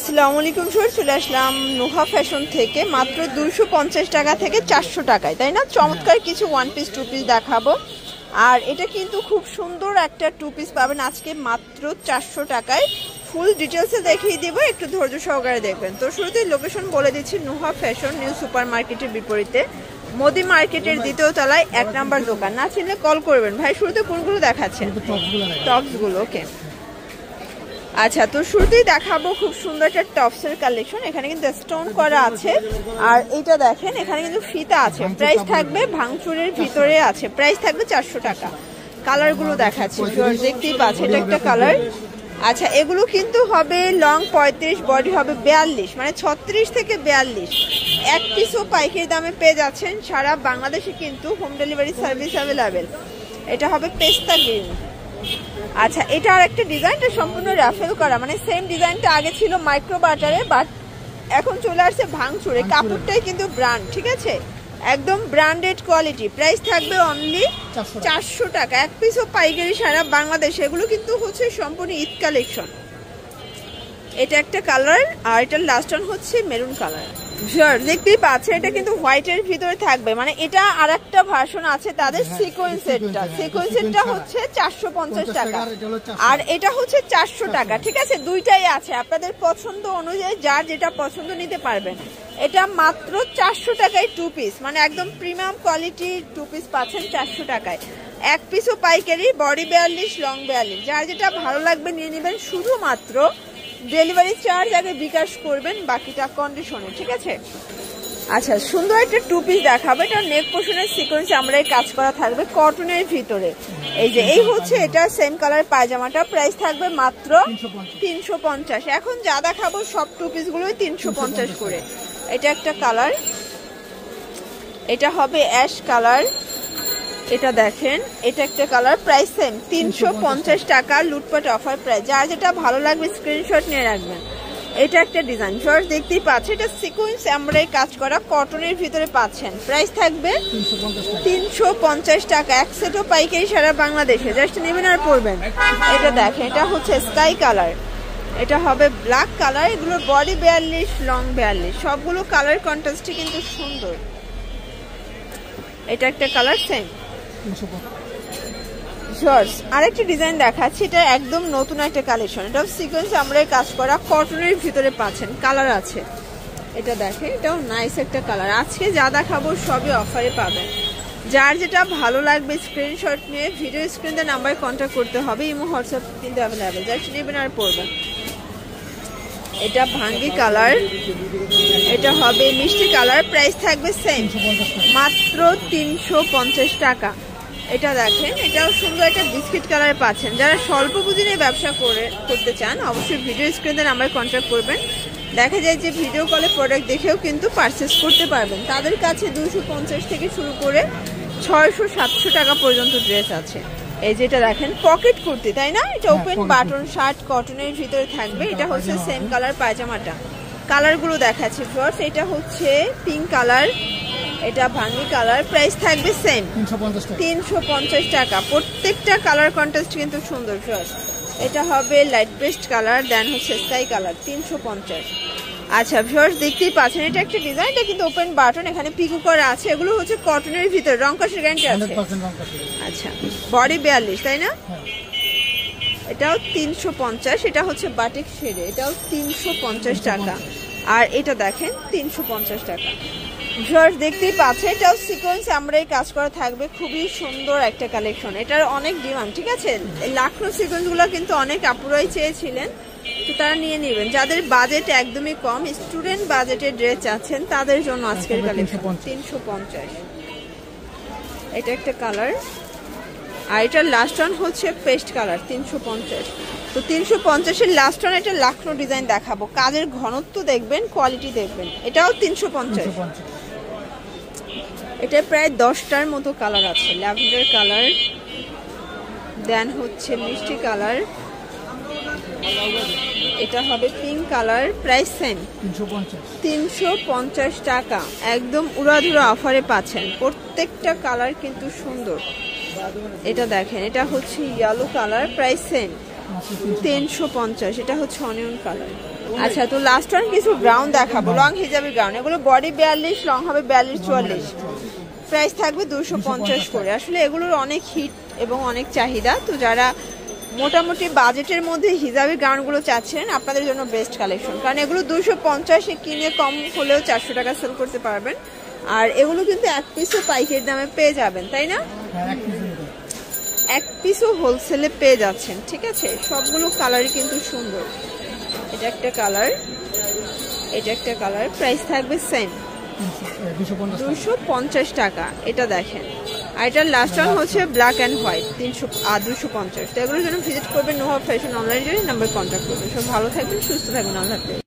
আসসালামু আলাইকুম স্যার, চলে আসলাম নুহা ফ্যাশন থেকে মাত্র 250 টাকা থেকে 400 টাকায়, তাই না? চমৎকার কিছু ওয়ান পিস টু পিস দেখাবো। আর এটা কিন্তু খুব সুন্দর একটা টু পিস পাবেন আজকে মাত্র 400 টাকায়। ফুল ডিটেলসে দেখিয়ে দিব, একটু ধৈর্য সহকারে দেখবেন। তো শুরুতেই লোকেশন বলে দিচ্ছি, নুহা ফ্যাশন নিউ সুপার মার্কেটের বিপরীতে মোদি মার্কেটের দ্বিতীয় তলায় 1 নাম্বার দোকান। না চিনলে কল করবেন। ভাই শুরুতে কোনগুলো দেখাচ্ছেন? টপসগুলো। ওকে, আচ্ছা, তো শুরুতেই দেখাবো খুব সুন্দর একটা টপসের কালেকশন। এখানে কিন্তু স্টোন করা আছে, আর এটা দেখেন এখানে কিন্তু ফিতা আছে। প্রাইস থাকবে ভাঙচুরের ভিতরে আছে, প্রাইস থাকবে 400 টাকা। কালারগুলো দেখাচ্ছি, দেখতেই পাচ্ছেন এটা একটা কালার। আচ্ছা, এগুলো কিন্তু হবে লং 35, বডি হবে 42, মানে 36 থেকে 42। এক পিসও পাইকারি দামে পেয়ে যাচ্ছেন সারা বাংলাদেশে, কিন্তু হোম ডেলিভারি সার্ভিস অ্যাভেলেবেল। এটা হবে পেস্তা গ্রিন। আচ্ছা, এটা আর একটা ডিজাইনটা সম্পূর্ণ রাফেল করা, মানে সেম ডিজাইনটা আগে ছিল মাইক্রো বাটারে, বাট এখন চলে আসছে ভাঙচুরে। কাপড়টাই কিন্তু ব্র্যান্ড, ঠিক আছে, একদম ব্র্যান্ডেড কোয়ালিটি। প্রাইস থাকবে অনলি 400 টাকা। এক পিসও পাইকারি সারা বাংলাদেশে। এগুলো কিন্তু হচ্ছে সম্পূর্ণ ঈদ কালেকশন। এটা একটা কালার, আর এটার লাস্ট ওয়ান হচ্ছে মেরুন কালার। দেখতেই পাচ্ছেন এটা কিন্তু হোয়াইটের ভিতরে থাকবে, মানে এটা আর একটা ভার্সন আছে তাদের। সিকোয়েন্সেরটা হচ্ছে 450 টাকা, আর এটা হচ্ছে 400 টাকা। ঠিক আছে, দুইটাই আছে, আপনাদের পছন্দ অনুযায়ী যার যেটা পছন্দ নিতে পারবেন। এটা মাত্র 400 টাকায় টু পিস, মানে একদম প্রিমিয়াম কোয়ালিটির টু পিস পাচ্ছেন 400 টাকায়। এক পিসও পাইকারি, বডি 42, লং 42। যার যেটা ভালো লাগবে নিয়ে নেবেন। শুধুমাত্র ডেলিভারি চার্জ আগে বিকাশ করবেন, বাকিটা কন্ডিশনে, ঠিক আছে। আচ্ছা, সুন্দর একটা টু পিস দেখাবো। এটা নেক পোর্শনের সিকোয়েন্স আমরা কাজ করা থাকবে কটনের ভিতরে। এই যে এই হচ্ছে এটা সেম কালার পায়জামাটা, প্রাইস থাকবে মাত্র 350। এখন যা দেখাবো সব টু পিস গুলোই 350 করে। এটা একটা কালার, এটা হবে অ্যাশ কালার। এটা দেখেন, এটা একটা কালার, প্রাইস সেম 350 টাকা। লুটপাট অফার প্রাইস। যার যেটা ভালো লাগবে স্ক্রিনশট নিয়ে রাখবেন। এটা একটা ডিজাইন, ফার্স্ট দেখতেই পাচ্ছেন এটা সিকোয়েন্স এমব্রয়ডারি কাজ করা কটনের ভিতরে পাচ্ছেন। প্রাইস থাকবে 350 টাকা। এক সেটও পাইকারি সারা বাংলাদেশে, জাস্ট নেবেন আর পরবেন। এটা দেখেন, এটা হচ্ছে স্কাই কালার, এটা হবে ব্ল্যাক কালার। এগুলোর বডি 42, লং 42। সবগুলো কালার কন্ট্রাস্টই কিন্তু সুন্দর। এটা একটা কালার সেম। আরেকটা ডিজাইন দেখাচ্ছি, এটা একদম নতুন একটা কালেকশন। এটা সিকোয়েন্স আমরা কাজ করা কটনের ভিতরে পাচ্ছেন, কালার আছে। এটা দেখেন, এটাও নাইস একটা কালার। আজকে যা দেখাবো সবই অফারে পাবেন। যার যেটা ভালো লাগবে স্ক্রিনশট নিয়ে ভিডিও স্ক্রিনে নাম্বারে কন্ট্যাক্ট করতে হবে। ইমো হোয়াটসঅ্যাপ কিন্তু অ্যাভেলেবেল, জাস্ট নেবেন আর পড়বেন। এটা ভাঙ্গি কালার, এটা হবে মিষ্টি কালার। প্রাইস থাকবে সেম, মাত্র 350 টাকা। এটা দেখেন, এটাও সুন্দর একটা বিস্কিট কালার পাচ্ছেন। যারা স্বল্প পুঁজি নিয়ে ব্যবসা করতে চান অবশ্যই ভিডিও স্ক্রিনে নাম্বারে কন্ট্যাক্ট করবেন। দেখা যায় যে ভিডিও কলে প্রোডাক্ট দেখেও কিন্তু পারচেস করতে পারবেন। তাদের কাছে 250 থেকে শুরু করে 600-700 টাকা পর্যন্ত ড্রেস আছে। এই যেটা দেখেন পকেট কুর্তি, তাই না? এটা ওপেন বাটন শার্ট কটনের ভিতরে থাকবে। এটা হচ্ছে সেম কালার পায়জামাটা। কালারগুলো দেখাচ্ছি ফার্স্ট। এটা হচ্ছে পিঙ্ক কালার, এটা ভাঙ্গি কালার। প্রাইস থাকবে সেম 350 টাকা। প্রত্যেকটা কালার কন্ট্রাস্ট কিন্তু সুন্দর। ফার্স্ট এটা হবে লাইট পেস্ট কালার, দেন হচ্ছে স্কাই কালার, 350। আচ্ছা ভিউয়ার্স, দেখতেই পাচ্ছেন এটা একটা ডিজাইন, এটা কিন্তু ওপেন বাটন, এখানে পিকো করা আছে। এগুলো হচ্ছে কটনের ভিতরে, রং কষের গ্যারান্টি আছে। আচ্ছা, বডি 42, তাই না? এটাও 350। এটা হচ্ছে বাটিক শেডে, এটাও 350 টাকা। আর এটা দেখেন 350 টাকা। ভিউয়ার্স দেখতেই পাচ্ছেন, এটাও সিকোয়েন্স আমরা কাজ করা থাকবে। খুবই সুন্দর একটা কালেকশন, এটার অনেক ডিমান্ড, ঠিক আছে। লাখনো সিকোয়েন্স গুলো কিন্তু অনেক আপুরাই চেয়েছিলেন, তো তারা নিয়ে নেবেন। যাদের বাজেট একদমই কম, স্টুডেন্ট বাজেটের ড্রেস চাচ্ছেন, তাদের জন্য আজকের কালেকশন 350। এটা একটা কালার, আর এটার লাস্ট ওয়ান হচ্ছে পেস্ট কালার, 350। তো 350-এর লাস্ট ওয়ান এটা লাখনো ডিজাইন দেখাবো। কাজের ঘনত্ব দেখবেন, কোয়ালিটি দেখবেন। এটাও 350। এটা প্রায় 10টার মতো কালার আছে। ল্যাভেন্ডার কালার, দেন হচ্ছে মিষ্টি কালার, এটা হবে পিঙ্ক কালার। প্রাইস সেম 350 টাকা। একদম উড়াধুরা অফারে পাচ্ছেন। প্রত্যেকটা কালার কিন্তু সুন্দর। এটা দেখেন, এটা হচ্ছে ইয়েলো কালার, প্রাইস সেম 350, এটা হচ্ছে অনিয়ন কালার। আচ্ছা, তো লাস্ট ওয়ান কিছু গ্রাউন্ড দেখাবো, লং হিজাবি গ্রাউন্ড। এগুলো বডি 42, লং হবে 42-44, প্রাইস থাকবে 250 করে। আসলে এগুলোর অনেক হিট এবং অনেক চাহিদা, তো যারা মোটামুটি বাজেটের মধ্যে হিজাবি গাউনগুলো চাচ্ছেন আপনাদের জন্য বেস্ট কালেকশন, কারণ এগুলো 250-এ কিনে কম হলেও 400 টাকা সেল করতে পারবেন। আর এগুলো কিন্তু এক পিসও পাইকারি দামে পেয়ে যাবেন, তাই না? এক পিসও হোলসেলে পেয়ে যাচ্ছেন, ঠিক আছে। সবগুলো কালারই কিন্তু সুন্দর। এটা একটা কালার, এটা একটা কালার, প্রাইস থাকবে সেম 250 টাকা। এটা দেখেন, আর এটার লাস্ট ওয়ান হচ্ছে ব্ল্যাক অ্যান্ড হোয়াইট 250। তো এগুলোর জন্য ভিজিট করবেন Nuha fashion online number contact করবেন। সব ভালো থাকবেন, সুস্থ থাকবেন, আল্লাহ হাফেজ।